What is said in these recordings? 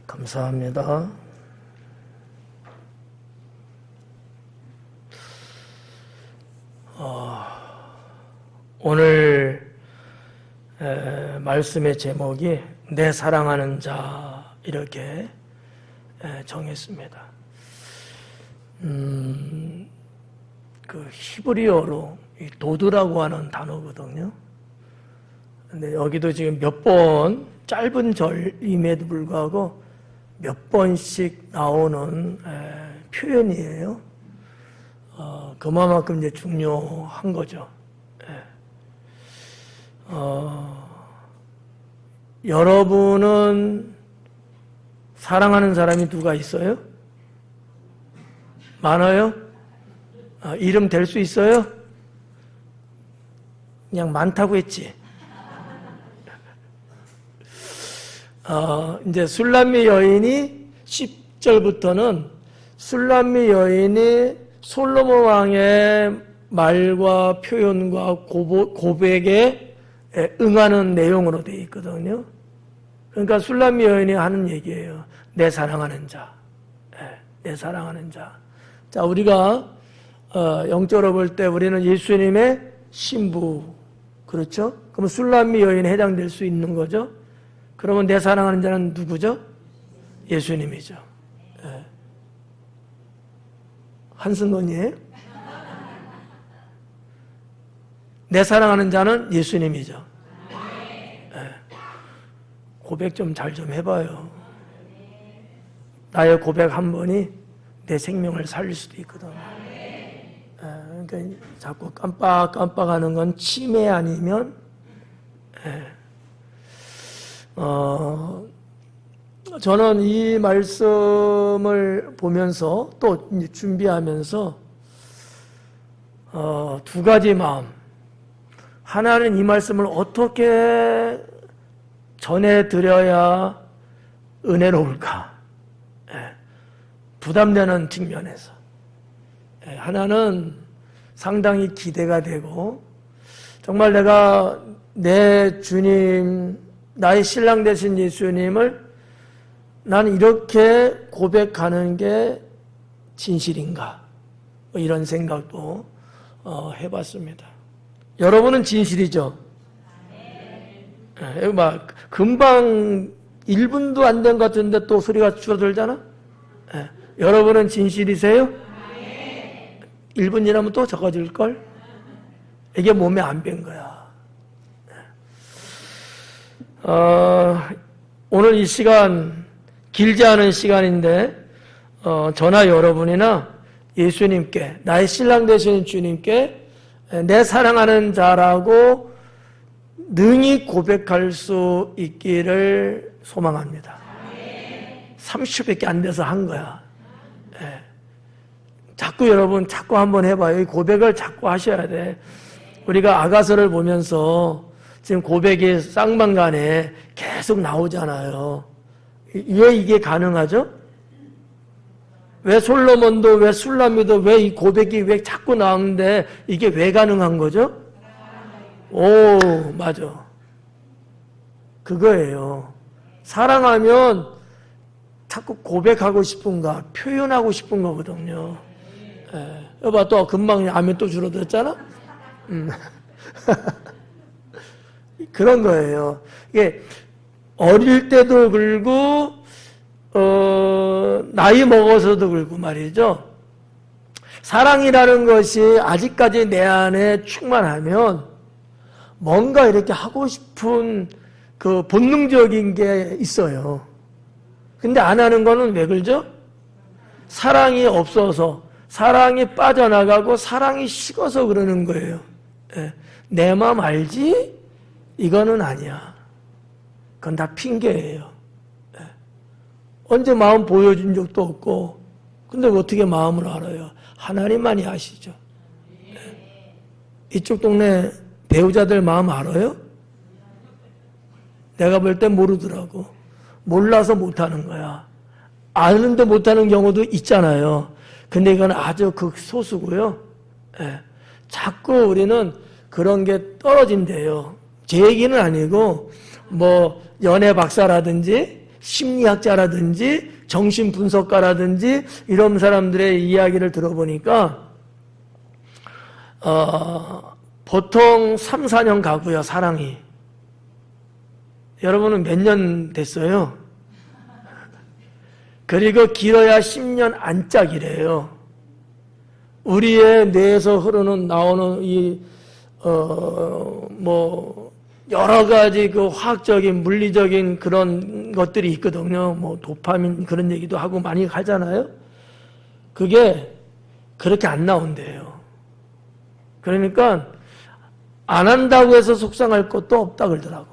감사합니다. 오늘 말씀의 제목이 내 사랑하는 자 이렇게 정했습니다. 그 히브리어로 도드라고 하는 단어거든요. 근데 여기도 지금 몇 번 짧은 절임에도 불구하고 몇 번씩 나오는 표현이에요. 그만큼 이제 중요한 거죠. 여러분은 사랑하는 사람이 누가 있어요? 많아요? 이름 댈 수 있어요? 그냥 많다고 했지. 이제 술람미 여인이 10절부터는 술람미 여인이 솔로몬 왕의 말과 표현과 고백에 응하는 내용으로 되어 있거든요. 그러니까 술람미 여인이 하는 얘기예요. 내 사랑하는 자. 내 사랑하는 자. 자, 우리가 영적으로 볼 때 우리는 예수님의 신부. 그렇죠? 그럼 술람미 여인에 해당될 수 있는 거죠. 그러면 내 사랑하는 자는 누구죠? 예수님이죠. 한승건이에요? 내 사랑하는 자는 예수님이죠. 고백 좀 잘 좀 해봐요. 나의 고백 한 번이 내 생명을 살릴 수도 있거든. 그러니까 자꾸 깜빡하는 건 치매 아니면 저는 이 말씀을 보면서 또 준비하면서 두 가지 마음. 하나는 이 말씀을 어떻게 전해드려야 은혜로울까? 부담되는 측면에서. 하나는 상당히 기대가 되고 정말 내가 내 주님, 나의 신랑 되신 예수님을 나는 이렇게 고백하는 게 진실인가? 뭐 이런 생각도 해봤습니다. 여러분은 진실이죠? 막 금방 1분도 안 된 것 같은데 또 소리가 줄어들잖아? 여러분은 진실이세요? 1분 지나면 또 적어질걸? 이게 몸에 안 밴 거야. 오늘 이 시간 길지 않은 시간인데 저나 여러분이나 예수님께 나의 신랑 되시는 주님께 내 사랑하는 자라고 능히 고백할 수 있기를 소망합니다. 30초밖에 안 돼서 한 거야. 자꾸 여러분 자꾸 한번 해봐요. 이 고백을 자꾸 하셔야 돼. 우리가 아가서를 보면서 지금 고백이 쌍방간에 계속 나오잖아요. 왜 이게 가능하죠? 왜 솔로몬도 왜 술람미도 왜 이 고백이 왜 자꾸 나오는데 이게 왜 가능한 거죠? 오, 맞아. 그거예요. 사랑하면 자꾸 고백하고 싶은가 표현하고 싶은 거거든요. 여봐 또 금방 아멘 또 줄어들었잖아? 그런 거예요. 이게 어릴 때도 그렇고 나이 먹어서도 그렇고 말이죠. 사랑이라는 것이 아직까지 내 안에 충만하면 뭔가 이렇게 하고 싶은 그 본능적인 게 있어요. 근데 안 하는 거는 왜 그러죠? 사랑이 없어서, 사랑이 빠져나가고 사랑이 식어서 그러는 거예요. 내 마음 알지? 이거는 아니야. 그건 다 핑계예요. 언제 마음 보여준 적도 없고, 근데 어떻게 마음을 알아요? 하나님만이 아시죠. 이쪽 동네 배우자들 마음 알아요? 내가 볼 땐 모르더라고. 몰라서 못하는 거야. 아는데 못하는 경우도 있잖아요. 근데 이건 아주 극소수고요. 자꾸 우리는 그런 게 떨어진대요. 제 얘기는 아니고 뭐 연애 박사라든지 심리학자라든지 정신분석가라든지 이런 사람들의 이야기를 들어보니까 보통 3, 4년 가고요, 사랑이. 여러분은 몇 년 됐어요? 그리고 길어야 10년 안짝이래요. 우리의 뇌에서 나오는 여러 가지 그 화학적인, 물리적인 그런 것들이 있거든요. 뭐, 도파민 그런 얘기도 하고 많이 하잖아요. 그게 그렇게 안 나온대요. 그러니까, 안 한다고 해서 속상할 것도 없다 그러더라고.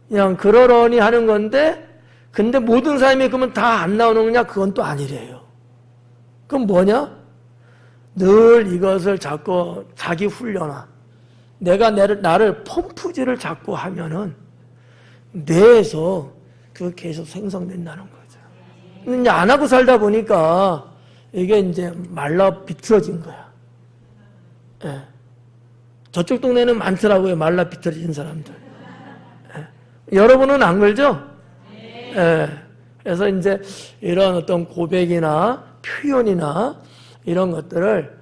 그냥 그러려니 하는 건데, 근데 모든 사람이 그러면 다 안 나오는 거냐? 그건 또 아니래요. 그럼 뭐냐? 늘 이것을 자꾸 자기 훈련화. 내가 나를 펌프질을 자꾸 하면은 뇌에서 그거 계속 생성된다는 거죠. 근데 이제 안 하고 살다 보니까 이게 이제 말라 비틀어진 거야. 예. 저쪽 동네는 많더라고요. 말라 비틀어진 사람들. 예. 여러분은 안 그러죠? 예. 그래서 이제 이런 어떤 고백이나 표현이나 이런 것들을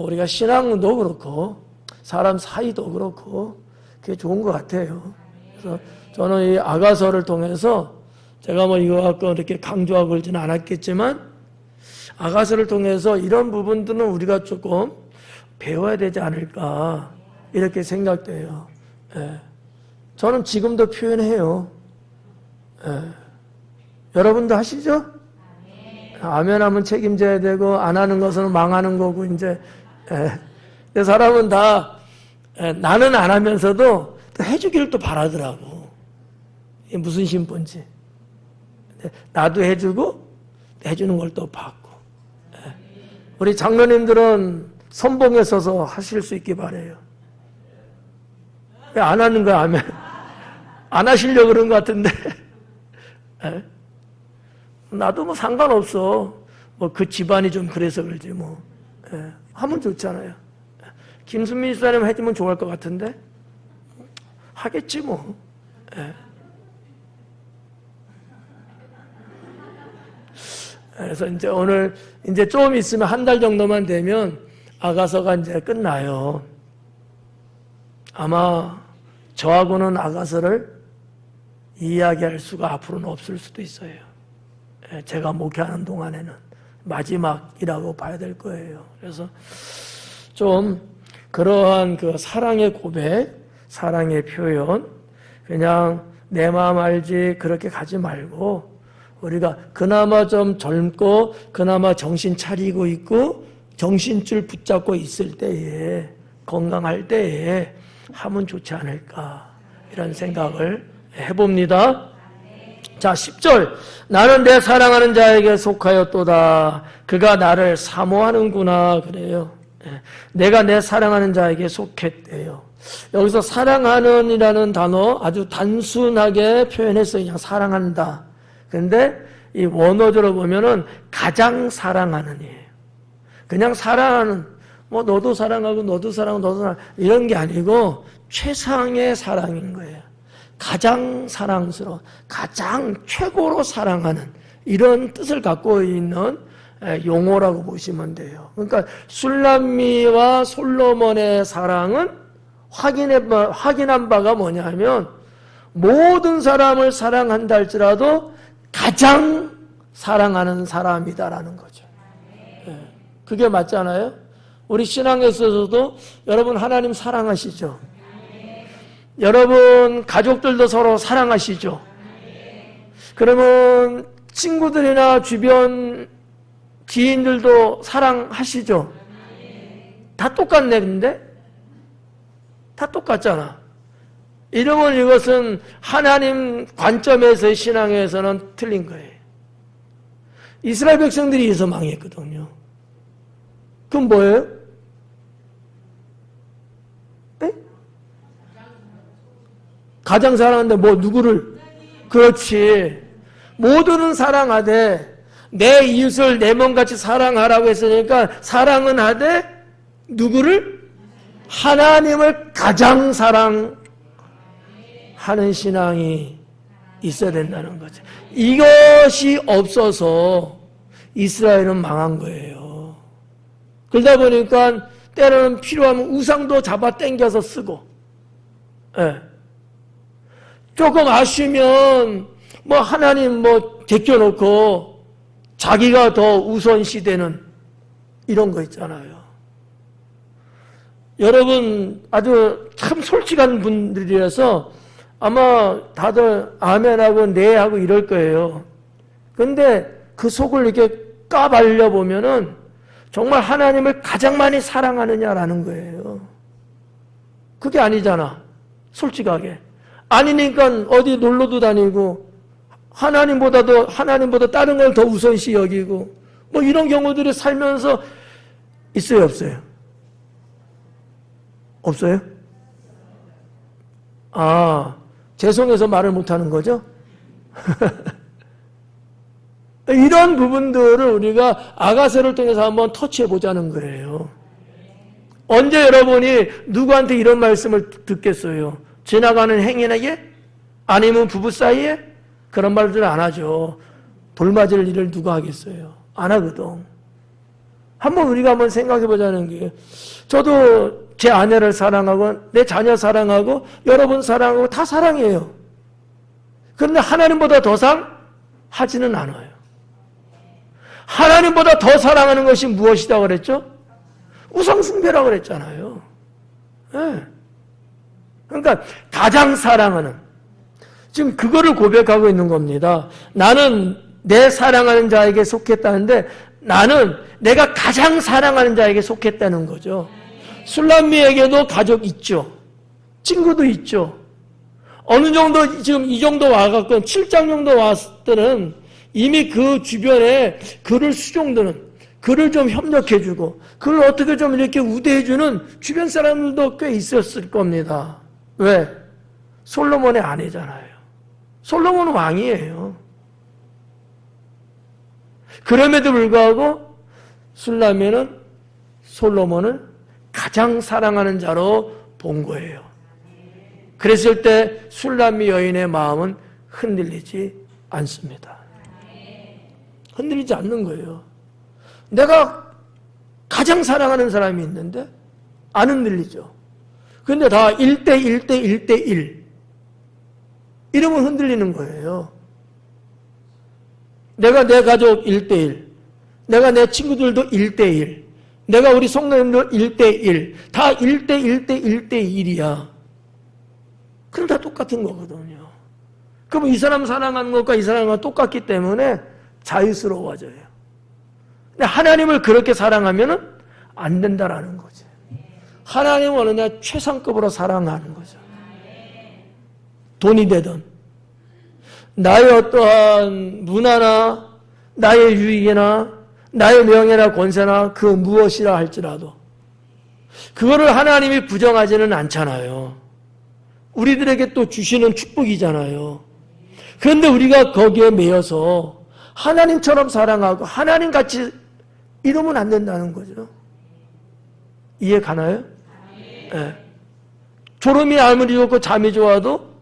우리가 신앙도 그렇고 사람 사이도 그렇고 그게 좋은 것 같아요. 그래서 저는 이 아가서를 통해서 제가 이거 갖고 이렇게 강조하고 그러지는 않았겠지만 아가서를 통해서 이런 부분들은 우리가 조금 배워야 되지 않을까 이렇게 생각돼요. 예. 저는 지금도 표현해요. 예. 여러분도 하시죠? 아멘 하면 책임져야 되고 안 하는 것은 망하는 거고 이제 근데 사람은 다 나는 안 하면서도 또 해주기를 또 바라더라고. 이게 무슨 심보인지. 나도 해주고 해주는 걸 또 받고. 우리 장로님들은 선봉에 서서 하실 수 있기 바래요. 왜 안 하는 거야, 아멘? 안 하시려고 그런 것 같은데. 나도 뭐 상관없어. 그 집안이 좀 그래서 그러지 뭐. 하면 좋잖아요. 김순민 집사님 해주면 좋을 것 같은데? 하겠지 뭐. 그래서 이제 오늘 이제 좀 있으면 한 달 정도만 되면 아가서가 이제 끝나요. 아마 저하고는 아가서를 이야기할 수가 앞으로는 없을 수도 있어요. 제가 목회하는 동안에는 마지막이라고 봐야 될 거예요. 그래서 좀 그러한 그 사랑의 고백, 사랑의 표현, 그냥 내 마음 알지 그렇게 가지 말고 우리가 그나마 좀 젊고 그나마 정신 차리고 있고 정신줄 붙잡고 있을 때에 건강할 때에 하면 좋지 않을까 이런 생각을 해봅니다. 자, 10절. 나는 내 사랑하는 자에게 속하였도다. 그가 나를 사모하는구나. 그래요. 내가 내 사랑하는 자에게 속했대요. 여기서 사랑하는 이라는 단어 아주 단순하게 표현했어요. 그냥 사랑한다. 근데 이 원어적으로 보면은 가장 사랑하는 이에요. 그냥 사랑하는, 너도 사랑하고 너도 사랑하고 너도 사랑 이런 게 아니고 최상의 사랑인 거예요. 가장 사랑스러운, 가장 최고로 사랑하는 이런 뜻을 갖고 있는 용어라고 보시면 돼요. 그러니까 술람미와 솔로몬의 사랑은 확인한 바가 뭐냐면 모든 사람을 사랑한다 할지라도 가장 사랑하는 사람이다라는 거죠. 그게 맞잖아요. 우리 신앙에 있어서도 여러분 하나님 사랑하시죠? 여러분 가족들도 서로 사랑하시죠? 그러면 친구들이나 주변 지인들도 사랑하시죠? 다 똑같네. 근데 다 똑같잖아. 이러면 이것은 하나님 관점에서의 신앙에서는 틀린 거예요. 이스라엘 백성들이 여기서 망했거든요. 그럼 뭐예요? 가장 사랑하는데 누구를? 그렇지. 모두는 사랑하되 내 이웃을 내 몸같이 사랑하라고 했으니까 사랑은 하되 누구를? 하나님을 가장 사랑하는 신앙이 있어야 된다는 거죠. 이것이 없어서 이스라엘은 망한 거예요. 그러다 보니까 때로는 필요하면 우상도 잡아 당겨서 쓰고, 예. 조금 아쉬우면 뭐 하나님 뭐 제껴놓고 자기가 더 우선시되는 이런 거 있잖아요. 여러분 아주 참 솔직한 분들이라서 아마 다들 아멘하고 네하고 이럴 거예요. 근데 그 속을 이렇게 까발려 보면은 정말 하나님을 가장 많이 사랑하느냐라는 거예요. 그게 아니잖아. 솔직하게. 아니니까 어디 놀러도 다니고 하나님보다 다른 걸 더 우선시 여기고 뭐 이런 경우들이 살면서 있어요, 없어요? 없어요? 아, 죄송해서 말을 못하는 거죠? 이런 부분들을 우리가 아가서를 통해서 한번 터치해 보자는 거예요. 언제 여러분이 누구한테 이런 말씀을 듣겠어요? 지나가는 행인에게? 아니면 부부 사이에? 그런 말들은 안 하죠. 돌맞을 일을 누가 하겠어요? 안 하거든. 우리가 한번 생각해 보자는 게, 저도 제 아내를 사랑하고 내 자녀 사랑하고 여러분 사랑하고 다 사랑해요. 그런데 하나님보다 더 사랑하지는 않아요. 하나님보다 더 사랑하는 것이 무엇이다 그랬죠? 우상숭배라고 그랬잖아요. 네. 그러니까 가장 사랑하는, 지금 그거를 고백하고 있는 겁니다. 나는 내 사랑하는 자에게 속했다는데 나는 내가 가장 사랑하는 자에게 속했다는 거죠. 술람미에게도 가족 있죠. 친구도 있죠. 어느 정도 지금 이 정도 와갖고 7장 정도 왔을 때는 이미 그 주변에 그를 수종드는, 그를 좀 협력해주고 그를 어떻게 좀 이렇게 우대해주는 주변 사람들도 꽤 있었을 겁니다. 왜? 솔로몬의 아내잖아요. 솔로몬은 왕이에요. 그럼에도 불구하고 술람미는 솔로몬을 가장 사랑하는 자로 본 거예요. 그랬을 때 술람미 여인의 마음은 흔들리지 않습니다. 흔들리지 않는 거예요. 내가 가장 사랑하는 사람이 있는데 안 흔들리죠. 그런데 다 1대1 이러면 흔들리는 거예요. 내가 내 가족 1대1, 내가 내 친구들도 1대1, 내가 우리 성도님도 1대1, 다 1대1이야. 그럼 다 똑같은 거거든요. 그럼 이 사람 사랑하는 것과 이 사람과 똑같기 때문에 자유스러워져요. 근데 하나님을 그렇게 사랑하면은 안 된다라는 거죠. 하나님은 어느냐 최상급으로 사랑하는 거죠. 돈이 되든 나의 어떠한 문화나 나의 유익이나 나의 명예나 권세나 그 무엇이라 할지라도 그거를 하나님이 부정하지는 않잖아요. 우리들에게 또 주시는 축복이잖아요. 그런데 우리가 거기에 매여서 하나님처럼 사랑하고 하나님같이 이러면 안 된다는 거죠. 이해 가나요? 네. 졸음이 아무리 좋고 잠이 좋아도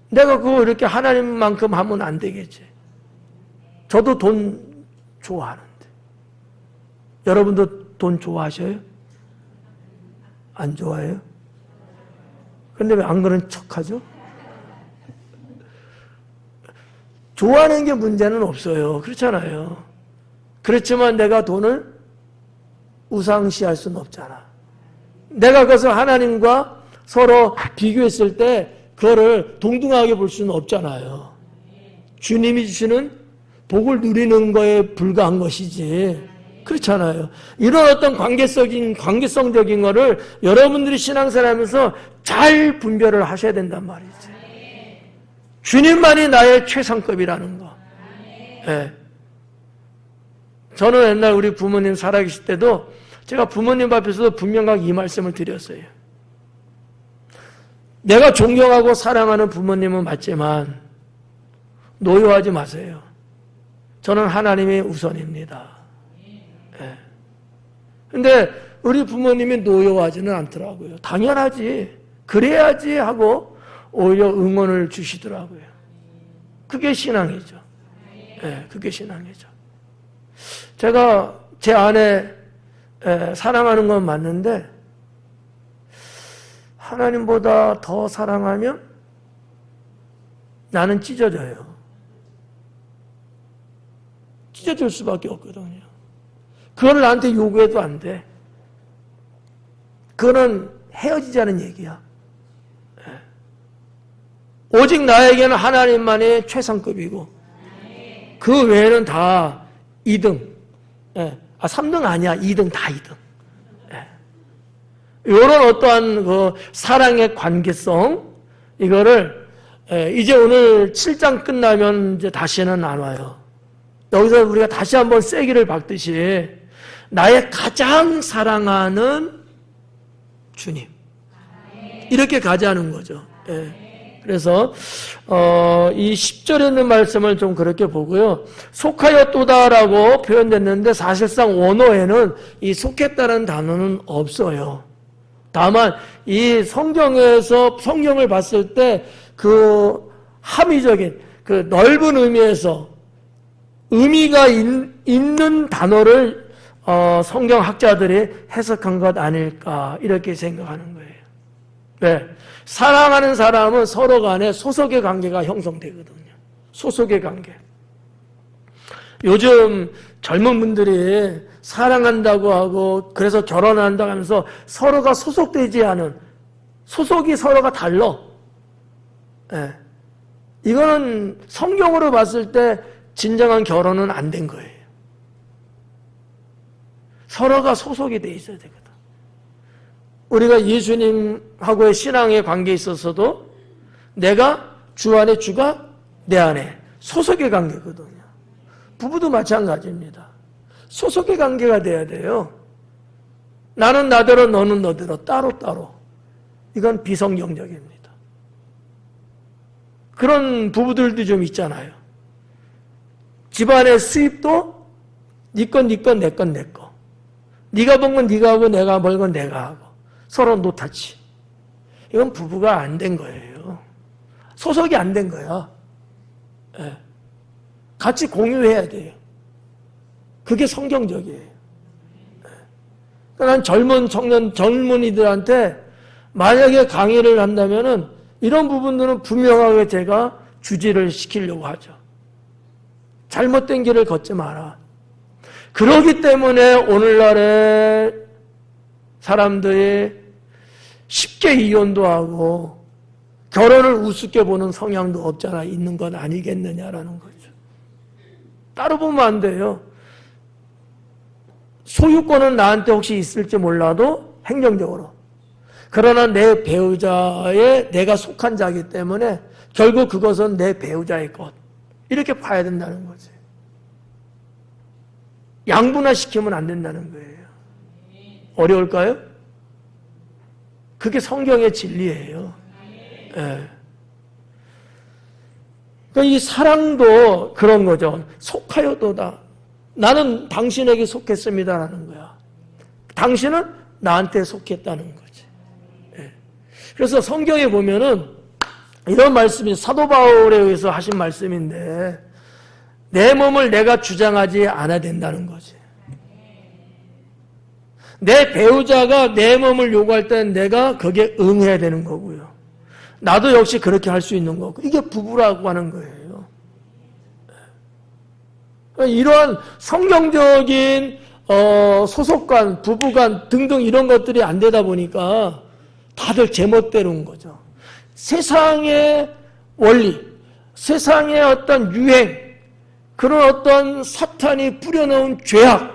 내가 그거 이렇게 하나님만큼 하면 안 되겠지. 저도 돈 좋아하는데. 여러분도 돈 좋아하셔요? 안 좋아해요? 근데 왜 안 그런 척 하죠? 좋아하는 게 문제는 없어요. 그렇잖아요. 그렇지만 내가 돈을 우상시할 수는 없잖아. 내가 그것을 하나님과 서로 비교했을 때 그거를 동등하게 볼 수는 없잖아요. 주님이 주시는 복을 누리는 거에 불과한 것이지. 그렇잖아요. 이런 어떤 관계성적인 거를 여러분들이 신앙생활하면서 잘 분별을 하셔야 된단 말이지. 주님만이 나의 최상급이라는 거. 네. 저는 옛날 우리 부모님 살아계실 때도 제가 부모님 앞에서도 분명하게 이 말씀을 드렸어요. 내가 존경하고 사랑하는 부모님은 맞지만 노여하지 마세요. 저는 하나님이 우선입니다. 네. 근데 우리 부모님이 노여하지는 않더라고요. 당연하지. 그래야지 하고 오히려 응원을 주시더라고요. 그게 신앙이죠. 예, 그게 신앙이죠. 제가 제 아내 사랑하는 건 맞는데 하나님보다 더 사랑하면 나는 찢어져요. 찢어질 수밖에 없거든요. 그걸 나한테 요구해도 안 돼. 그거는 헤어지자는 얘기야. 오직 나에게는 하나님만이 최상급이고 그 외에는 다 2등. 3등 아니야. 2등 다 2등. 이런 어떠한 그 사랑의 관계성, 이거를 이제 오늘 7장 끝나면 이제 다시는 안 와요. 여기서 우리가 다시 한번 쐐기를 박듯이 나의 가장 사랑하는 주님, 이렇게 가자는 거죠. 그래서 이 10절에 있는 말씀을 좀 그렇게 보고요. 속하였도다라고 표현됐는데 사실상 원어에는 이 속했다는 단어는 없어요. 다만 이 성경에서 성경을 봤을 때 그 함의적인 그 넓은 의미에서 의미가 있는 단어를 성경학자들이 해석한 것 아닐까 이렇게 생각하는 거예요. 네. 사랑하는 사람은 서로 간에 소속의 관계가 형성되거든요. 소속의 관계. 요즘 젊은 분들이 사랑한다고 하고 그래서 결혼한다고 하면서 서로가 소속되지 않은, 소속이 서로가 달라. 네. 이거는 성경으로 봤을 때 진정한 결혼은 안 된 거예요. 서로가 소속이 돼 있어야 되거든. 우리가 예수님하고의 신앙의 관계에 있어서도 내가 주 안에, 주가 내 안에 소속의 관계거든요. 부부도 마찬가지입니다. 소속의 관계가 돼야 돼요. 나는 나대로 너는 너대로 따로따로. 이건 비성경적입니다. 그런 부부들도 좀 있잖아요. 집안의 수입도 네 건 네 건 내 건 내 거. 네가 번 건 네가 하고 내가 벌 건 내가 하고 서로 노타치. 이건 부부가 안 된 거예요. 소속이 안 된 거야. 네. 같이 공유해야 돼요. 그게 성경적이에요. 네. 그러니까 난 젊은 청년, 젊은이들한테 만약에 강의를 한다면은 이런 부분들은 분명하게 제가 주지를 시키려고 하죠. 잘못된 길을 걷지 마라. 그렇기 때문에 오늘날의 사람들이 쉽게 이혼도 하고 결혼을 우습게 보는 성향도 없잖아 있는 건 아니겠느냐라는 거죠. 따로 보면 안 돼요. 소유권은 나한테 혹시 있을지 몰라도 행정적으로. 그러나 내 배우자의 내가 속한 자이기 때문에 결국 그것은 내 배우자의 것. 이렇게 봐야 된다는 거지. 양분화시키면 안 된다는 거예요. 어려울까요? 그게 성경의 진리예요. 네. 그러니까 이 사랑도 그런 거죠. 속하여도다. 나는 당신에게 속했습니다라는 거야. 당신은 나한테 속했다는 거지. 네. 그래서 성경에 보면은 이런 말씀이 사도 바울에 의해서 하신 말씀인데 내 몸을 내가 주장하지 않아야 된다는 거지. 내 배우자가 내 몸을 요구할 때는 내가 거기에 응해야 되는 거고요. 나도 역시 그렇게 할 수 있는 거고. 이게 부부라고 하는 거예요. 이러한 성경적인 소속관, 부부관 등등 이런 것들이 안 되다 보니까 다들 제멋대로인 거죠. 세상의 원리, 세상의 어떤 유행, 그런 어떤 사탄이 뿌려놓은 죄악,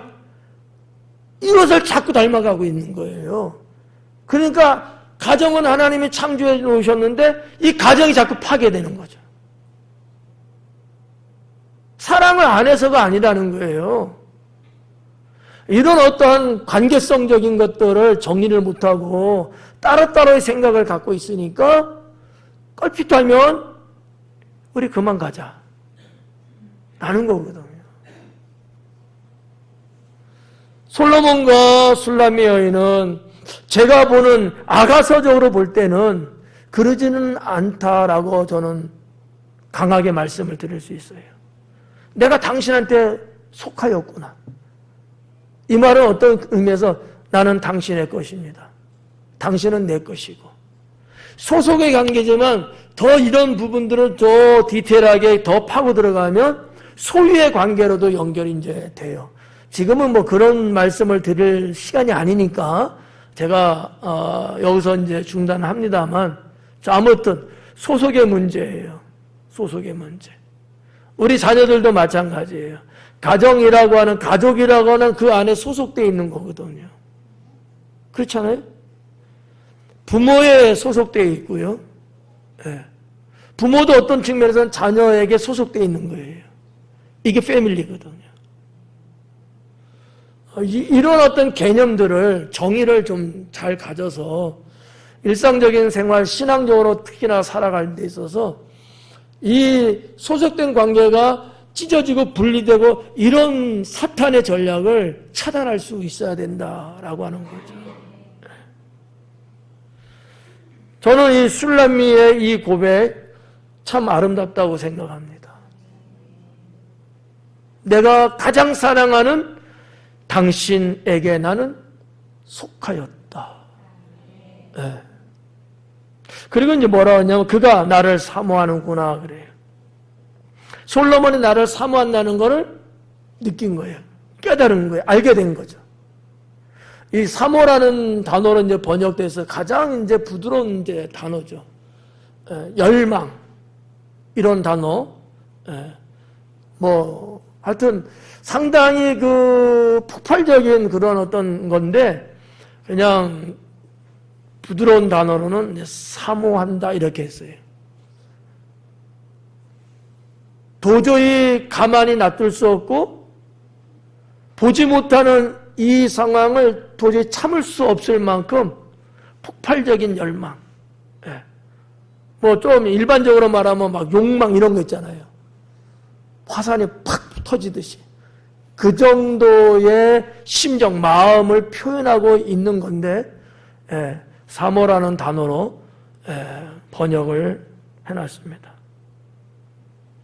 이것을 자꾸 닮아가고 있는 거예요. 그러니까 가정은 하나님이 창조해 놓으셨는데 이 가정이 자꾸 파괴되는 거죠. 사랑을 안 해서가 아니라는 거예요. 이런 어떠한 관계성적인 것들을 정리를 못하고 따로따로의 생각을 갖고 있으니까 껄핏하면 우리 그만 가자 라는 거거든요. 솔로몬과 술람의 여인은 제가 보는 아가서적으로 볼 때는 그러지는 않다라고 저는 강하게 말씀을 드릴 수 있어요. 내가 당신한테 속하였구나. 이 말은 어떤 의미에서 나는 당신의 것입니다. 당신은 내 것이고. 소속의 관계지만 더 이런 부분들을 더 디테일하게 더 파고 들어가면 소유의 관계로도 연결이 이제 돼요. 지금은 뭐 그런 말씀을 드릴 시간이 아니니까 제가 여기서 이제 중단합니다만, 자, 아무튼 소속의 문제예요. 소속의 문제. 우리 자녀들도 마찬가지예요. 가정이라고 하는, 가족이라고 하는 그 안에 소속되어 있는 거거든요. 그렇잖아요? 부모에 소속되어 있고요. 네. 부모도 어떤 측면에서는 자녀에게 소속되어 있는 거예요. 이게 패밀리거든요. 이런 어떤 개념들을, 정의를 좀 잘 가져서 일상적인 생활, 신앙적으로 특히나 살아가는 데 있어서 이 소속된 관계가 찢어지고 분리되고 이런 사탄의 전략을 차단할 수 있어야 된다라고 하는 거죠. 저는 이 술람미의 이 고백 참 아름답다고 생각합니다. 내가 가장 사랑하는 당신에게 나는 속하였다. 네. 그리고 이제 뭐라 하냐면 그가 나를 사모하는구나 그래요. 솔로몬이 나를 사모한다는 것을 느낀 거예요. 깨달은 거예요. 알게 된 거죠. 이 사모라는 단어로 이제 번역돼서 가장 이제 부드러운 이제 단어죠. 열망 이런 단어. 뭐 하여튼 상당히 그 폭발적인 그런 어떤 건데 그냥 부드러운 단어로는 이제 사모한다 이렇게 했어요. 도저히 가만히 놔둘 수 없고 보지 못하는 이 상황을 도저히 참을 수 없을 만큼 폭발적인 열망. 뭐 좀 일반적으로 말하면 막 욕망 이런 거 있잖아요. 화산이 팍 터지듯이. 그 정도의 심정, 마음을 표현하고 있는 건데, 사모라는 단어로 번역을 해놨습니다.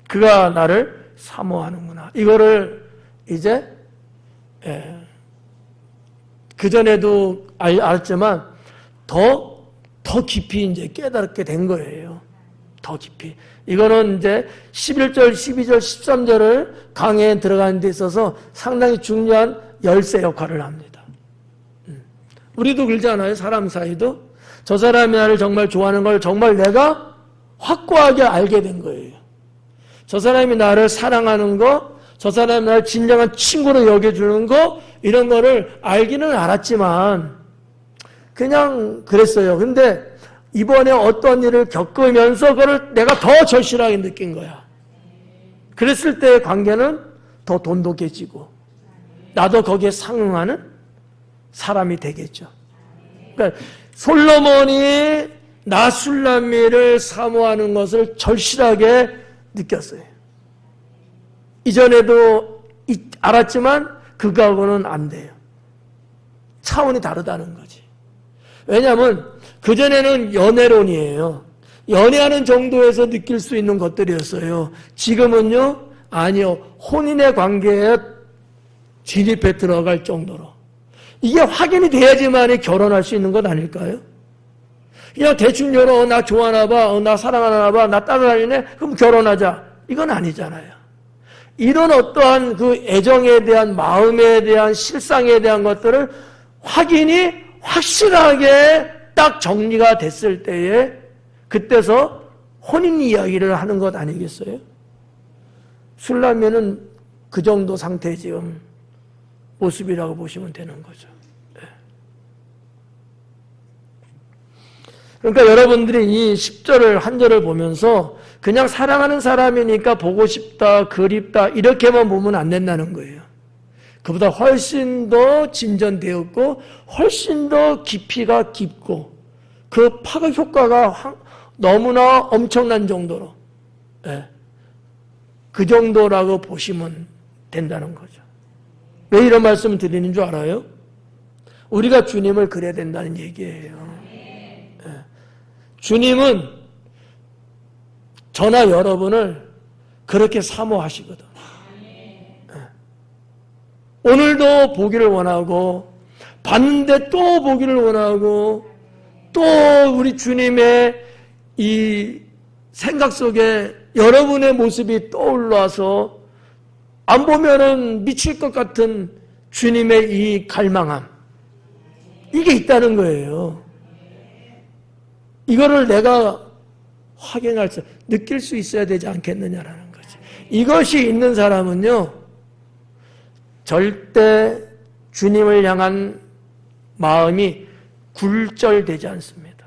그가 나를 사모하는구나. 이거를 이제 그전에도 알았지만 더 깊이 이제 깨닫게 된 거예요. 더 깊이. 이거는 이제 11절, 12절, 13절을 강해에 들어가는 데 있어서 상당히 중요한 열쇠 역할을 합니다. 우리도 그러지 않아요? 사람 사이도? 저 사람이 나를 정말 좋아하는 걸 정말 내가 확고하게 알게 된 거예요. 저 사람이 나를 사랑하는 거, 저 사람이 나를 진정한 친구로 여겨주는 거, 이런 거를 알기는 알았지만 그냥 그랬어요. 근데 이번에 어떤 일을 겪으면서 그걸 내가 더 절실하게 느낀 거야. 그랬을 때의 관계는 더 돈독해지고 나도 거기에 상응하는 사람이 되겠죠. 그러니까 솔로몬이 나술람미를 사모하는 것을 절실하게 느꼈어요. 이전에도 알았지만 그거하고는 안 돼요. 차원이 다르다는 거지. 왜냐하면 그전에는 연애론이에요. 연애하는 정도에서 느낄 수 있는 것들이었어요. 지금은요, 아니요. 혼인의 관계에 진입해 들어갈 정도로. 이게 확인이 돼야지만 결혼할 수 있는 것 아닐까요? 그냥 대충 나 좋아하나 봐, 나 사랑하나 봐, 나 따라다니네, 그럼 결혼하자. 이건 아니잖아요. 이런 어떠한 그 애정에 대한, 마음에 대한, 실상에 대한 것들을 확인이 확실하게 딱 정리가 됐을 때에 그때서 혼인 이야기를 하는 것 아니겠어요? 술라면은 그 정도 상태의 지금 모습이라고 보시면 되는 거죠. 그러니까 여러분들이 이 10절을 한 절을 보면서 그냥 사랑하는 사람이니까 보고 싶다, 그립다 이렇게만 보면 안 된다는 거예요. 그보다 훨씬 더 진전되었고 훨씬 더 깊이가 깊고 그 파급 효과가 너무나 엄청난 정도로 그 정도라고 보시면 된다는 거죠. 왜 이런 말씀을 드리는 줄 알아요? 우리가 주님을 그려야 된다는 얘기예요. 주님은 저나 여러분을 그렇게 사모하시거든. 오늘도 보기를 원하고 봤는데 또 보기를 원하고 또 우리 주님의 이 생각 속에 여러분의 모습이 떠올라서 안 보면은 미칠 것 같은 주님의 이 갈망함, 이게 있다는 거예요. 이거를 내가 확인할 수, 느낄 수 있어야 되지 않겠느냐라는 거지. 이것이 있는 사람은요, 절대 주님을 향한 마음이 굴절되지 않습니다.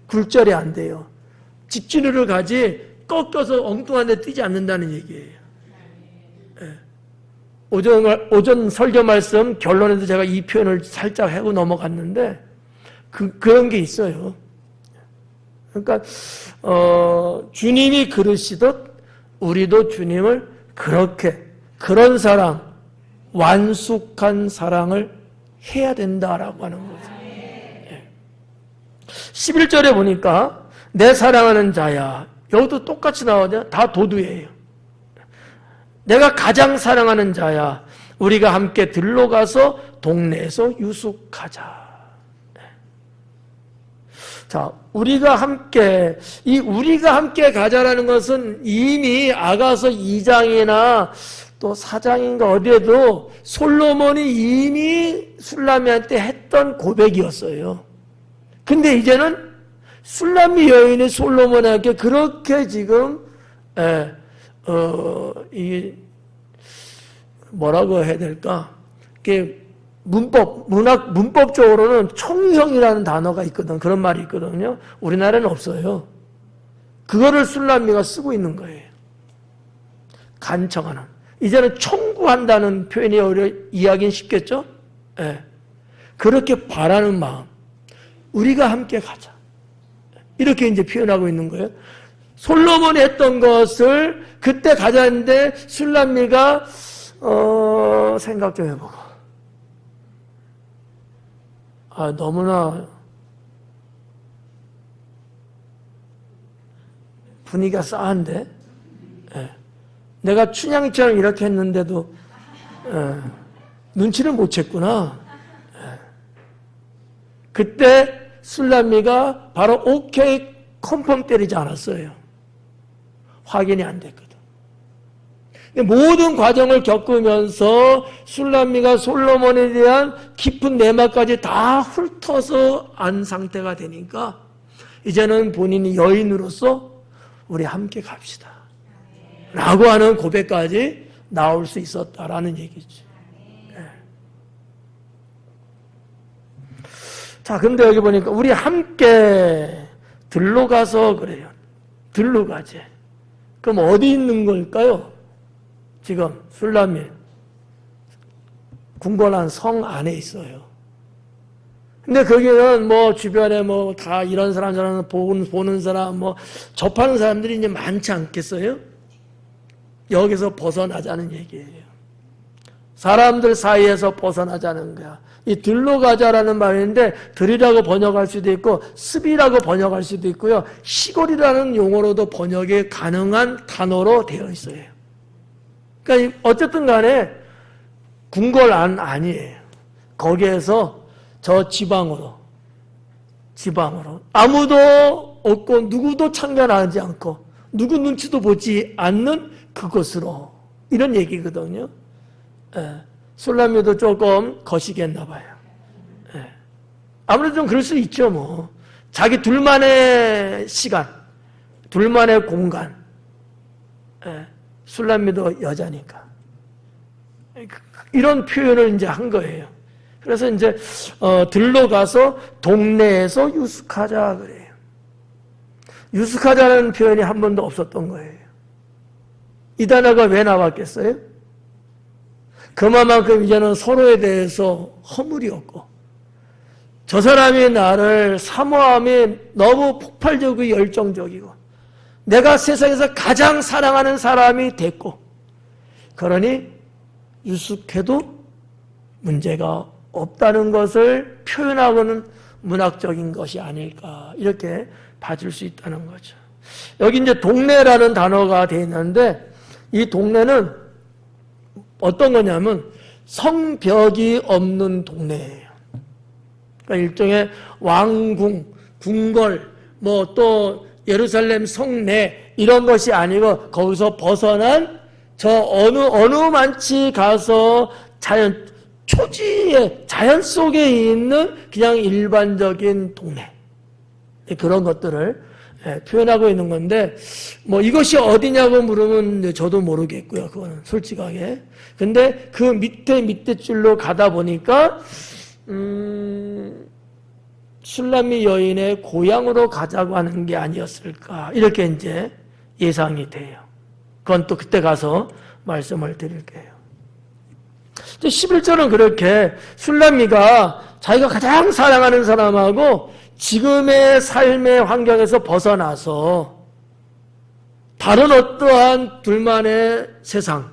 굴절이 안 돼요. 직진으로 가지 꺾여서 엉뚱한 데 뛰지 않는다는 얘기예요. 네. 오전 설교 말씀 결론에도 제가 이 표현을 살짝 하고 넘어갔는데 그런 게 있어요. 그러니까 주님이 그러시듯 우리도 주님을 그렇게 그런 사랑, 완숙한 사랑을 해야 된다라고 하는 거죠. 11절에 보니까 내 사랑하는 자야, 여기도 똑같이 나오죠. 다 도두예요. 내가 가장 사랑하는 자야, 우리가 함께 들러 가서 동네에서 유숙하자. 자, 우리가 함께 가자라는 것은 이미 아가서 2장이나 또 4장인가 어디에도 솔로몬이 이미 술라미한테 했던 고백이었어요. 근데 이제는 술라미 여인이 솔로몬에게 그렇게 지금 이게 뭐라고 해야 될까? 이게 문법적으로는 총형이라는 단어가 있거든. 그런 말이 있거든요. 우리나라는 없어요. 그거를 술라미가 쓰고 있는 거예요. 간청하는. 이제는 청구한다는 표현이 이해하기는 쉽겠죠? 예. 그렇게 바라는 마음. 우리가 함께 가자. 이렇게 이제 표현하고 있는 거예요. 솔로몬이 했던 것을 그때 가자는데 술람미가 생각 좀 해보고 너무나 분위기가 싸한데 내가 춘향이처럼 이렇게 했는데도 눈치를 못 챘구나. 그때 술람미가 바로 오케이 컨펌 때리지 않았어요. 확인이 안 됐거든. 모든 과정을 겪으면서 술람미가 솔로몬에 대한 깊은 내막까지 다 훑어서 안 상태가 되니까 이제는 본인이 여인으로서 우리 함께 갑시다 라고 하는 고백까지 나올 수 있었다라는 얘기죠. 자, 근데 여기 보니까 우리 함께 들러 가서 그래요. 들러 가지. 그럼 어디 있는 걸까요? 지금 술람미 궁궐한 성 안에 있어요. 근데 거기는 뭐 주변에 뭐 다 이런 사람 저런 보는 사람 뭐 접하는 사람들이 이제 많지 않겠어요? 여기서 벗어나자는 얘기예요. 사람들 사이에서 벗어나자는 거야. 이 들러 가자라는 말인데 들이라고 번역할 수도 있고 습이라고 번역할 수도 있고요. 시골이라는 용어로도 번역이 가능한 단어로 되어 있어요. 그러니까 어쨌든 간에 궁궐 안 아니에요. 거기에서 저 지방으로 아무도 없고 누구도 참견하지 않고 누구 눈치도 보지 않는 그곳으로 이런 얘기거든요. 술람미도 조금 거시기했나 봐요. 아무래도 좀 그럴 수 있죠. 뭐 자기 둘만의 시간, 둘만의 공간. 술람미도 여자니까 이런 표현을 이제 한 거예요. 그래서 이제 들러 가서 동네에서 유숙하자 그래요. 유숙하자는 표현이 한 번도 없었던 거예요. 이 단어가 왜 나왔겠어요? 그만큼 이제는 서로에 대해서 허물이 없고 저 사람이 나를 사모함이 너무 폭발적이고 열정적이고 내가 세상에서 가장 사랑하는 사람이 됐고 그러니 유숙해도 문제가 없다는 것을 표현하고는 문학적인 것이 아닐까 이렇게 봐줄 수 있다는 거죠. 여기 이제 동네라는 단어가 되어 있는데 이 동네는 어떤 거냐면 성벽이 없는 동네예요. 그러니까 일종의 왕궁, 궁궐, 뭐 또 예루살렘 성내 이런 것이 아니고 거기서 벗어난 저 어느 만치 가서 자연 초지의 자연 속에 있는 그냥 일반적인 동네 그런 것들을 표현하고 있는 건데 뭐 이것이 어디냐고 물으면 저도 모르겠고요. 그거는 솔직하게. 근데 그 밑에 줄로 가다 보니까 술람미 여인의 고향으로 가자고 하는 게 아니었을까 이렇게 이제 예상이 돼요. 그건 또 그때 가서 말씀을 드릴게요. 11절은 그렇게 술람미가 자기가 가장 사랑하는 사람하고 지금의 삶의 환경에서 벗어나서 다른 어떠한 둘만의 세상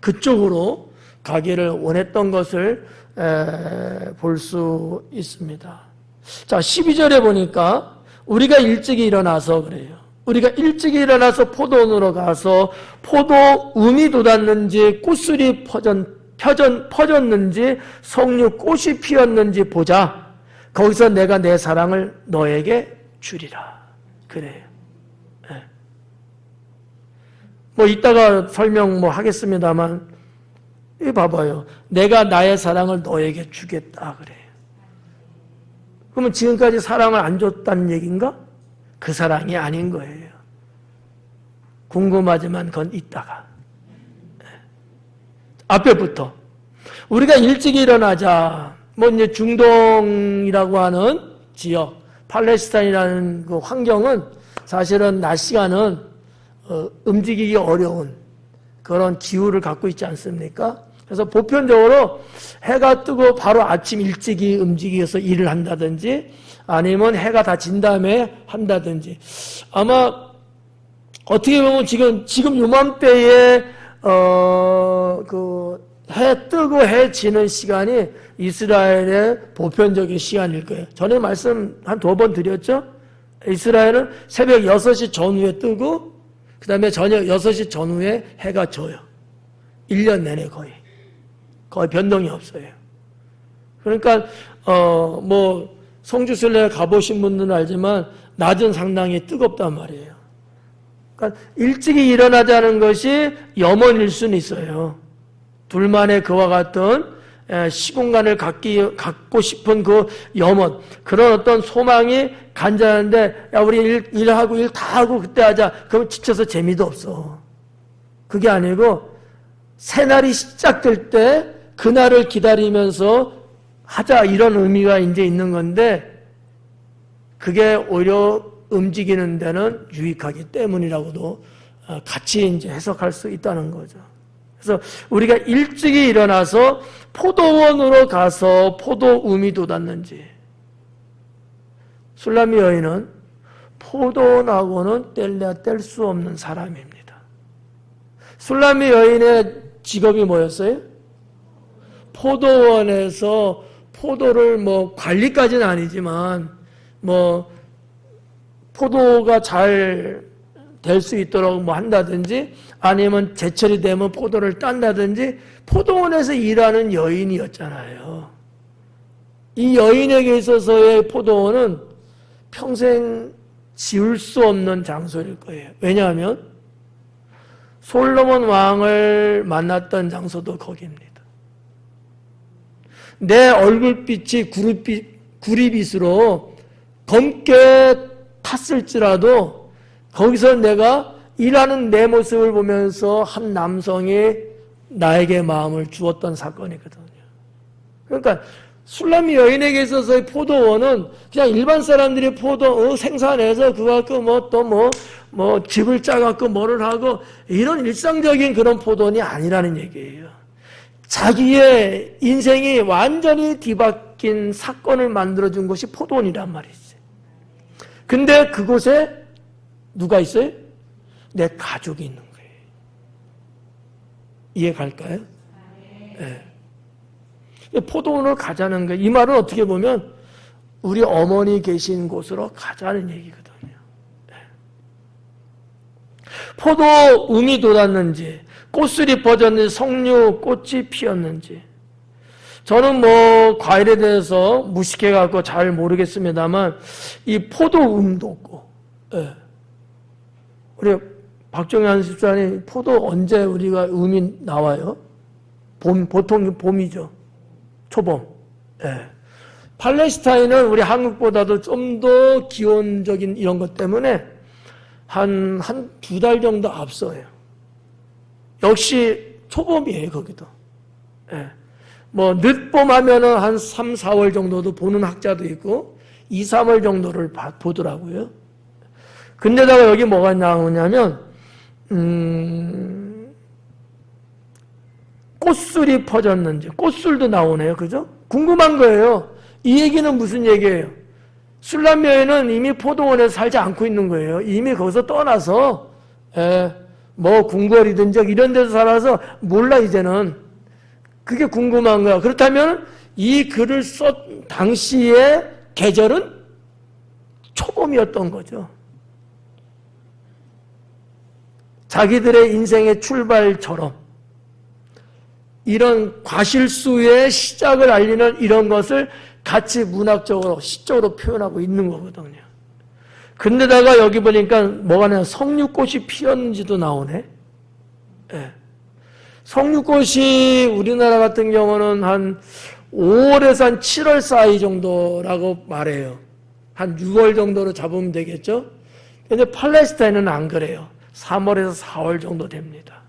그쪽으로 가기를 원했던 것을 볼 수 있습니다. 자, 12절에 보니까 우리가 일찍이 일어나서 그래요. 우리가 일찍이 일어나서 포도원으로 가서 포도 um이 돋았는지 꽃술이 퍼졌는지 석류 꽃이 피었는지 보자. 거기서 내가 내 사랑을 너에게 주리라. 그래요. 네. 뭐 이따가 설명 뭐 하겠습니다만 이 봐봐요. 내가 나의 사랑을 너에게 주겠다 그래요. 그러면 지금까지 사랑을 안 줬다는 얘기인가? 그 사랑이 아닌 거예요. 궁금하지만 그건 이따가. 네. 앞에부터 우리가 일찍 일어나자. 뭐 이제 중동이라고 하는 지역, 팔레스타인이라는 그 환경은 사실은 낮 시간은 움직이기 어려운 그런 기후를 갖고 있지 않습니까? 그래서 보편적으로 해가 뜨고 바로 아침 일찍이 움직여서 일을 한다든지 아니면 해가 다 진 다음에 한다든지 아마 어떻게 보면 지금 요맘때에 해 뜨고 해 지는 시간이 이스라엘의 보편적인 시간일 거예요. 전에 말씀 한 2번 드렸죠? 이스라엘은 새벽 6시 전후에 뜨고 그 다음에 저녁 6시 전후에 해가 져요. 1년 내내 거의 변동이 없어요. 그러니까 뭐 성지순례 가보신 분들은 알지만 낮은 상당히 뜨겁단 말이에요. 그러니까 일찍이 일어나자는 것이 염원일 수는 있어요. 둘만의 그와 같은 시공간을 갖고 싶은 그 염원, 그런 어떤 소망이 간절한데, 야, 우리 일하고 일 다 하고 그때 하자. 그럼 지쳐서 재미도 없어. 그게 아니고, 새날이 시작될 때, 그날을 기다리면서 하자. 이런 의미가 이제 있는 건데, 그게 오히려 움직이는 데는 유익하기 때문이라고도 같이 이제 해석할 수 있다는 거죠. 그래서 우리가 일찍이 일어나서 포도원으로 가서 포도 um이 돋았는지. 술람미 여인은 포도원하고는 뗄 수 없는 사람입니다. 술람미 여인의 직업이 뭐였어요? 포도원에서 포도를 뭐 관리까지는 아니지만 뭐 포도가 잘 될 수 있도록 뭐 한다든지 아니면 제철이 되면 포도를 딴다든지 포도원에서 일하는 여인이었잖아요. 이 여인에게 있어서의 포도원은 평생 지울 수 없는 장소일 거예요. 왜냐하면 솔로몬 왕을 만났던 장소도 거기입니다. 내 얼굴빛이 구릿빛으로 검게 탔을지라도 거기서 내가 일하는 내 모습을 보면서 한 남성이 나에게 마음을 주었던 사건이거든요. 그러니까 술람미 여인에게 있어서의 포도원은 그냥 일반 사람들이 포도 생산해서 그거 갖고 뭐 집을 짜갖고 뭐를 하고 이런 일상적인 그런 포도원이 아니라는 얘기예요. 자기의 인생이 완전히 뒤바뀐 사건을 만들어준 것이 포도원이란 말이지. 근데 그곳에 누가 있어요? 내 가족이 있는 거예요. 이해 갈까요? 네. 포도원을 가자는 거예요. 이 말은 어떻게 보면 우리 어머니 계신 곳으로 가자는 얘기거든요. 네. 포도 음이 돋았는지, 꽃술이 퍼졌는지, 석류 꽃이 피었는지. 저는 뭐 과일에 대해서 무식해갖고 잘 모르겠습니다만 이 포도 음도 없고, 예. 우리 박정현 집사님 포도 언제 우리가 음이 나와요? 보통 봄이죠. 초봄. 예. 팔레스타인은 우리 한국보다도 좀 더 기온적인 이런 것 때문에 한 2달 정도 앞서요. 역시 초봄이에요, 거기도. 예. 뭐, 늦봄 하면은 한 3, 4월 정도도 보는 학자도 있고, 2, 3월 정도를 보더라고요. 근데다가 여기 뭐가 나오냐면, 꽃술이 퍼졌는지, 꽃술도 나오네요. 그죠? 궁금한 거예요. 이 얘기는 무슨 얘기예요? 술람 여인은 이미 포도원에서 살지 않고 있는 거예요. 이미 거기서 떠나서, 뭐, 궁궐이든지 이런 데서 살아서 몰라, 이제는. 그게 궁금한 거야. 그렇다면 이 글을 썼 당시의 계절은 초봄이었던 거죠. 자기들의 인생의 출발처럼 이런 과실수의 시작을 알리는 이런 것을 같이 문학적으로, 시적으로 표현하고 있는 거거든요. 근데다가 여기 보니까 뭐가 나요? 석류꽃이 피었는지도 나오네. 예. 석류꽃이 우리나라 같은 경우는 한 5월에서 한 7월 사이 정도라고 말해요. 한 6월 정도로 잡으면 되겠죠? 근데 팔레스타인은 안 그래요. 3월에서 4월 정도 됩니다.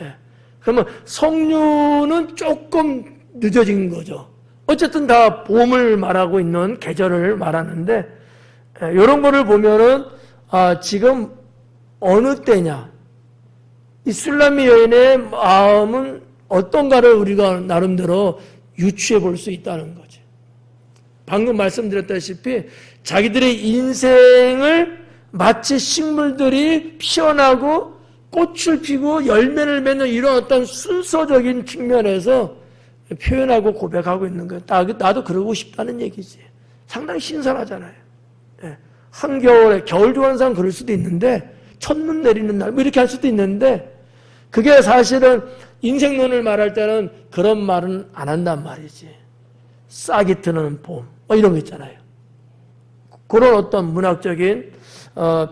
예. 그러면 석류는 조금 늦어진 거죠. 어쨌든 다 봄을 말하고 있는 계절을 말하는데, 이런 거를 보면은, 지금 어느 때냐. 이 술람미 여인의 마음은 어떤가를 우리가 나름대로 유추해 볼 수 있다는 거죠. 방금 말씀드렸다시피 자기들의 인생을 마치 식물들이 피어나고 꽃을 피고 열매를 맺는 이런 어떤 순서적인 측면에서 표현하고 고백하고 있는 거예요. 나도 그러고 싶다는 얘기지. 상당히 신선하잖아요. 한겨울에, 겨울 좋아하는 사람 그럴 수도 있는데 첫눈 내리는 날, 뭐 이렇게 할 수도 있는데, 그게 사실은 인생론을 말할 때는 그런 말은 안 한단 말이지. 싹이 트는 봄, 뭐 이런 거 있잖아요. 그런 어떤 문학적인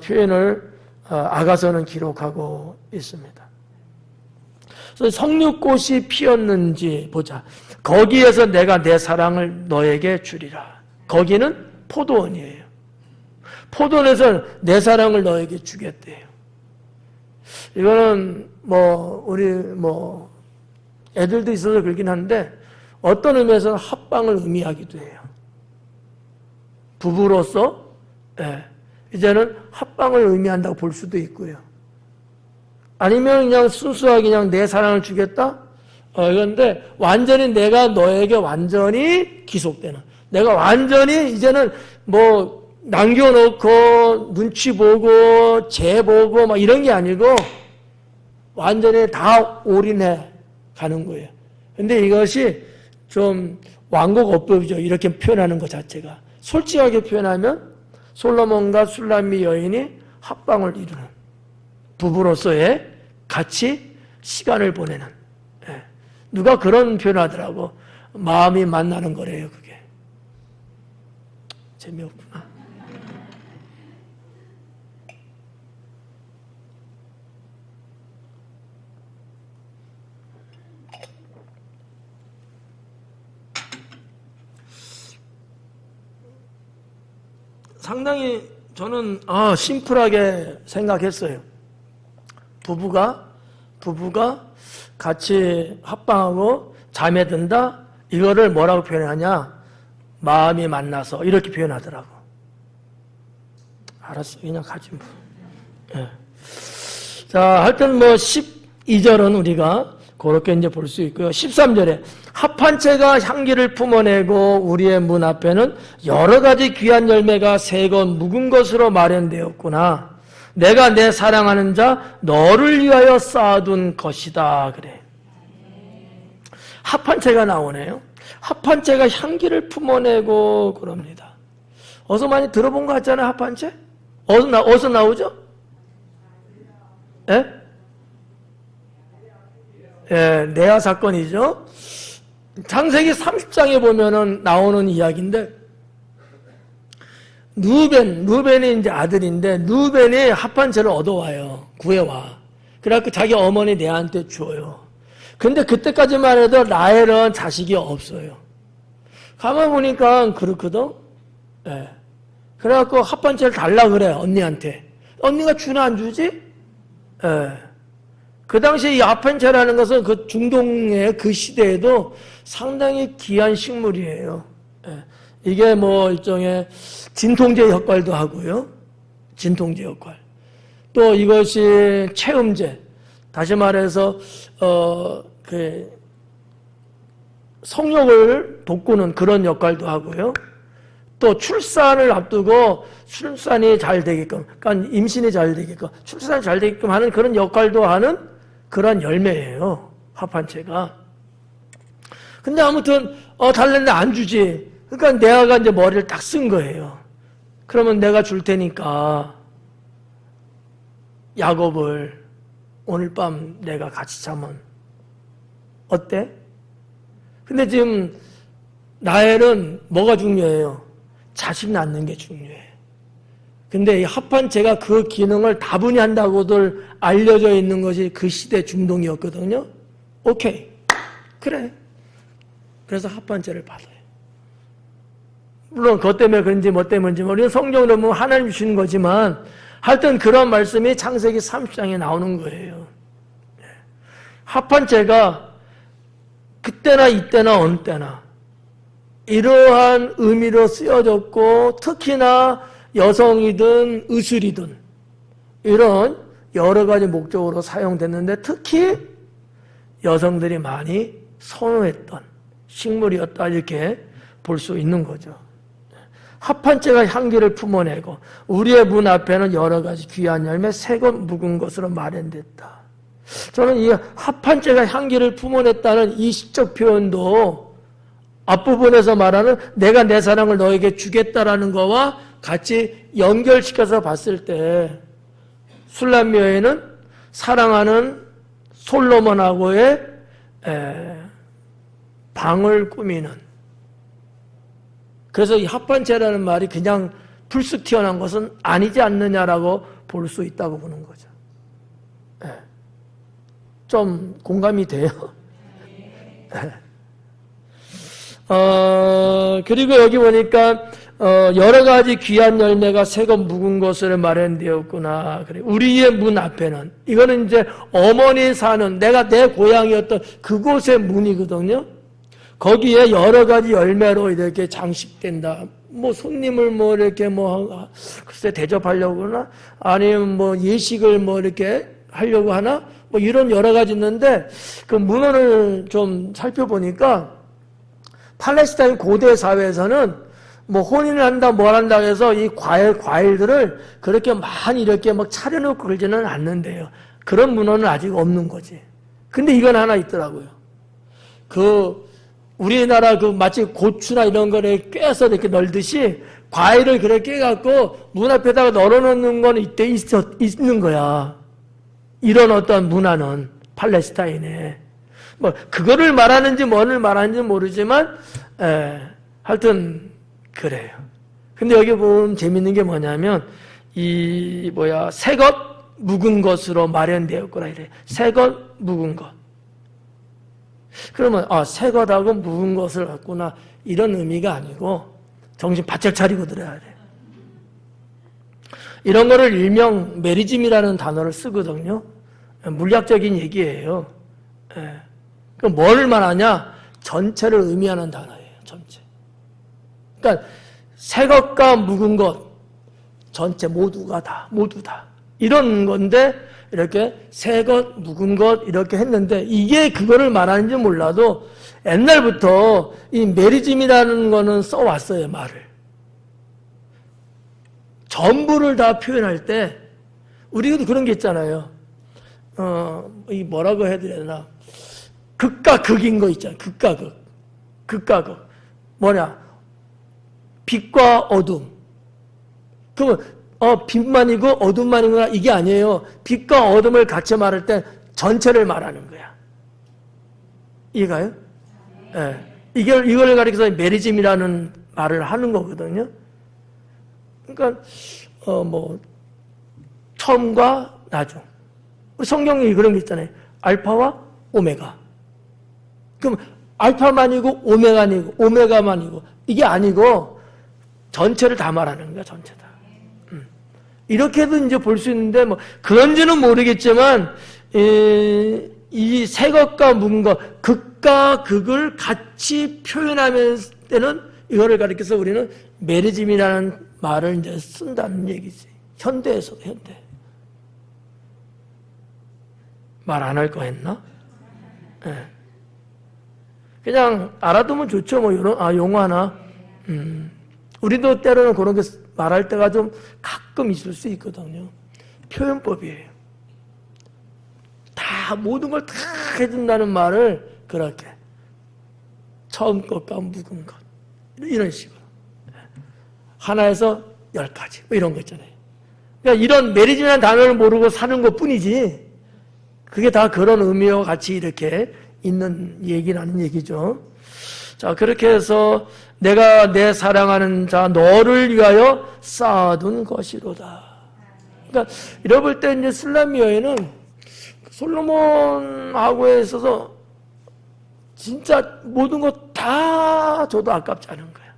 표현을 아가서는 기록하고 있습니다. 그래서 석류꽃이 피었는지 보자. 거기에서 내가 내 사랑을 너에게 주리라. 거기는 포도원이에요. 포도원에서 내 사랑을 너에게 주겠대요. 이거는 우리 애들도 있어서 그러긴 한데 어떤 의미에서는 합방을 의미하기도 해요. 부부로서 이제는 합방을 의미한다고 볼 수도 있고요. 아니면 그냥 순수하게 그냥 내 사랑을 주겠다? 그런데 완전히 내가 너에게 완전히 기속되는, 내가 완전히 이제는 남겨놓고 눈치 보고 재 보고 막 이런 게 아니고 완전히 다 올인해 가는 거예요. 근데 이것이 좀 완곡어법이죠. 이렇게 표현하는 것 자체가. 솔직하게 표현하면 솔로몬과 술람미 여인이 합방을 이루는, 부부로서의 같이 시간을 보내는, 누가 그런 표현하더라고. 마음이 만나는 거래요, 그게. 재미없구나. 상당히 저는 심플하게 생각했어요. 부부가 같이 합방하고 잠에 든다? 이거를 뭐라고 표현하냐? 마음이 만나서 이렇게 표현하더라고. 알았어, 그냥 가지 뭐. 자, 하여튼 12절은 우리가 그렇게 이제 볼 수 있고요. 13절에 합한 채가 향기를 품어내고 우리의 문 앞에는 여러 가지 귀한 열매가 새거 묵은 것으로 마련되었구나. 내가 내 사랑하는 자 너를 위하여 쌓아둔 것이다. 그래. 합한 채가 나오네요. 합한 채가 향기를 품어내고 그럽니다. 어서 많이 들어본 거 같잖아요. 합한 채? 어디서 나오죠? 예? 예, 내하 사건이죠. 창세기 30장에 보면은 나오는 이야기인데, 누벤이 이제 아들인데, 누벤이 합판체를 얻어와요. 구해와. 그래갖고 자기 어머니 레아한테 줘요. 근데 그때까지만 해도 라헬은 자식이 없어요. 가만 보니까 그렇거든? 예. 그래갖고 합판체를 달라 그래, 언니한테. 언니가 주나 안 주지? 예. 그 당시에 이 합판체라는 것은 그 중동의 그 시대에도 상당히 귀한 식물이에요. 예. 이게 뭐 일종의 진통제 역할도 하고요. 진통제 역할. 또 이것이 체음제. 다시 말해서, 성욕을 돋구는 그런 역할도 하고요. 또 출산을 앞두고 출산이 잘 되게끔, 그러니까 임신이 잘 되게끔, 출산이 잘 되게끔 하는 그런 역할도 하는 그런 열매예요. 합판체가. 근데 아무튼, 달랬는데 안 주지. 그러니까 내가 이제 머리를 딱 쓴 거예요. 그러면 내가 줄 테니까 야곱을 오늘 밤 내가 같이 자면 어때? 근데 지금 라헬은 뭐가 중요해요? 자식 낳는 게 중요해. 근데 이 합판체가 그 기능을 다분히 한다고들 알려져 있는 것이 그 시대 중동이었거든요. 오케이. 그래. 그래서 합판체를 받아요. 물론 그것 때문에 그런지 뭐 때문인지 모르겠어요. 성경으로 보면 하나님 주시는 거지만 하여튼 그런 말씀이 창세기 30장에 나오는 거예요. 합판체가 그때나 이때나 어느 때나 이러한 의미로 쓰여졌고 특히나 여성이든 의술이든 이런 여러 가지 목적으로 사용됐는데 특히 여성들이 많이 선호했던 식물이었다 이렇게 볼 수 있는 거죠. 합판체가 향기를 품어내고 우리의 문 앞에는 여러 가지 귀한 열매 새것 묵은 것으로 마련됐다. 저는 이 합판체가 향기를 품어냈다는 이 시적 표현도 앞부분에서 말하는 내가 내 사랑을 너에게 주겠다라는 거와 같이 연결시켜서 봤을 때 술람묘에는 사랑하는 솔로몬하고의 방을 꾸미는 그래서 이 합판체라는 말이 그냥 불쑥 튀어나온 것은 아니지 않느냐라고 볼 수 있다고 보는 거죠. 좀 공감이 돼요? 그리고 여기 보니까 여러 가지 귀한 열매가 새것 묵은 것으로 마련되었구나. 그래. 우리의 문 앞에는 이거는 이제 어머니 사는 내가 내 고향이었던 그곳의 문이거든요. 거기에 여러 가지 열매로 이렇게 장식된다. 뭐 손님을 뭐 이렇게 뭐 글쎄 대접하려고 하나 아니면 뭐 예식을 뭐 이렇게 하려고 하나 뭐 이런 여러 가지 있는데 그 문헌을 좀 살펴보니까 팔레스타인 고대 사회에서는 뭐 혼인을 한다 뭘 한다 해서 이 과일들을 그렇게 많이 이렇게 막 차려놓고 그러지는 않는데요. 그런 문헌은 아직 없는 거지. 근데 이건 하나 있더라고요. 우리나라 마치 고추나 이런 거를 꿰서 이렇게 널듯이 과일을 그렇게 깨갖고 문 앞에다가 널어놓는 건 이때 있는 거야. 이런 어떤 문화는 팔레스타인에. 뭐, 그거를 말하는지 뭐를 말하는지 모르지만, 하여튼, 그래요. 근데 여기 보면 재밌는 게 뭐냐면, 새것 묵은 것으로 마련되었구나, 이래. 새것 묵은 것. 그러면, 새것하고 묵은 것을 갖구나, 이런 의미가 아니고, 정신 바짝 차리고 들어야 돼. 이런 거를 일명 메리즘이라는 단어를 쓰거든요. 물리학적인 얘기예요. 그럼 뭘 말하냐? 전체를 의미하는 단어예요. 전체. 그러니까 새 것과 묵은 것 전체 모두가 다 모두 다 이런 건데 이렇게 새 것 묵은 것 이렇게 했는데 이게 그거를 말하는지 몰라도 옛날부터 이 메리즘이라는 거는 써왔어요. 말을. 전부를 다 표현할 때 우리도 그런 게 있잖아요. 이 뭐라고 해야 되나? 극과 극인 거 있잖아요. 극과 극. 극과 극. 뭐냐? 빛과 어둠. 그러면 빛만이고 어둠만이구나 이게 아니에요. 빛과 어둠을 같이 말할 때 전체를 말하는 거야. 이해가요? 예. 이걸 가리켜서 메리즘이라는 말을 하는 거거든요. 그러니까 처음과 나중. 우리 성경에 그런 게 있잖아요. 알파와 오메가. 그럼 알파만이고 오메가만이고 이게 아니고 전체를 다 말하는 거야. 전체 다. 이렇게도 이제 볼 수 있는데 그런지는 모르겠지만 이 새 것과 묵은 것, 극과 극을 같이 표현하는 때는 이거를 가리켜서 우리는 메리즘이라는 말을 이제 쓴다는 얘기지. 현대에서도 현대. 말 안 할 거 했나? 네. 그냥 알아두면 좋죠. 용어 하나. 우리도 때로는 그런 게 말할 때가 좀 가끔 있을 수 있거든요. 표현법이에요. 다 모든 걸 다 해준다는 말을 그렇게 처음 것과 묵은 것 이런 식으로 하나에서 10가지 이런 거 있잖아요. 그러니까 이런 메리즘이라는 단어를 모르고 사는 것뿐이지 그게 다 그런 의미와 같이 이렇게 있는 얘기라는 얘기죠. 자, 그렇게 해서 내가 내 사랑하는 자 너를 위하여 쌓아둔 것이로다. 그러니까 이러 볼 때 이제 술람미어에는 솔로몬하고에 있어서 진짜 모든 것 다 줘도 아깝지 않은 거야.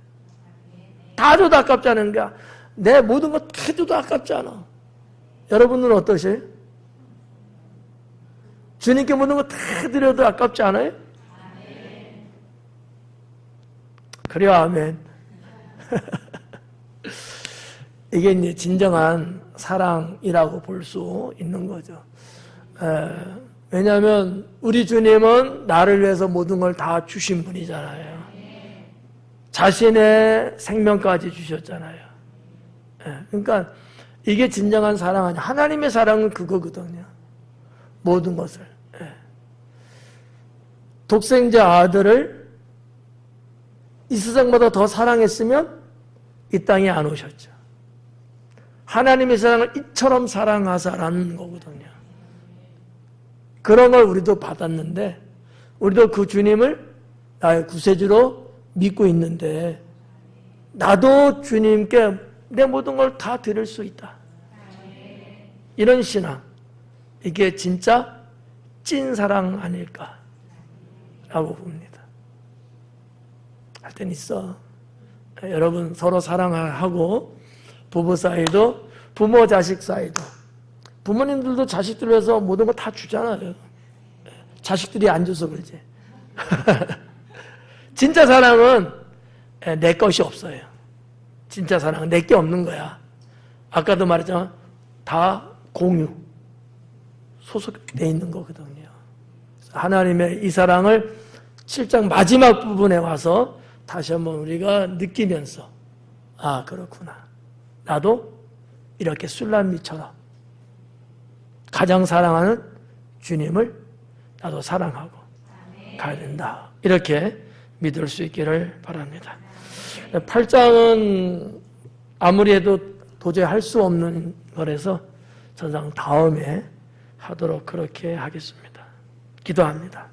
다 줘도 아깝지 않은 거야. 내 모든 것 다 줘도 아깝지 않아. 여러분들은 어떠세요? 주님께 모든 것 다 드려도 아깝지 않아요? 그래요, 아멘. 이게 이제 진정한 사랑이라고 볼 수 있는 거죠. 왜냐하면 우리 주님은 나를 위해서 모든 걸 다 주신 분이잖아요. 자신의 생명까지 주셨잖아요. 그러니까 이게 진정한 사랑 아니야. 하나님의 사랑은 그거거든요. 모든 것을. 독생자 아들을 이 세상보다 더 사랑했으면 이 땅에 안 오셨죠. 하나님의 사랑을 이처럼 사랑하사라는 거거든요. 그런 걸 우리도 받았는데 우리도 그 주님을 나의 구세주로 믿고 있는데 나도 주님께 내 모든 걸 다 드릴 수 있다. 이런 신앙, 이게 진짜 찐 사랑 아닐까라고 봅니다. 할 땐 있어. 여러분 서로 사랑하고 부부 사이도 부모 자식 사이도 부모님들도 자식들 위해서 모든 걸 다 주잖아요. 자식들이 안 줘서 그러지. 진짜 사랑은 내 것이 없어요. 진짜 사랑은 내 게 없는 거야. 아까도 말했지만 다 공유, 소속돼 있는 거거든요. 하나님의 이 사랑을 7장 마지막 부분에 와서 다시 한번 우리가 느끼면서 아 그렇구나. 나도 이렇게 술람미처럼 가장 사랑하는 주님을 나도 사랑하고 가야 된다. 이렇게 믿을 수 있기를 바랍니다. 8장은 아무리 해도 도저히 할 수 없는 거라서 전장 다음에 하도록 그렇게 하겠습니다. 기도합니다.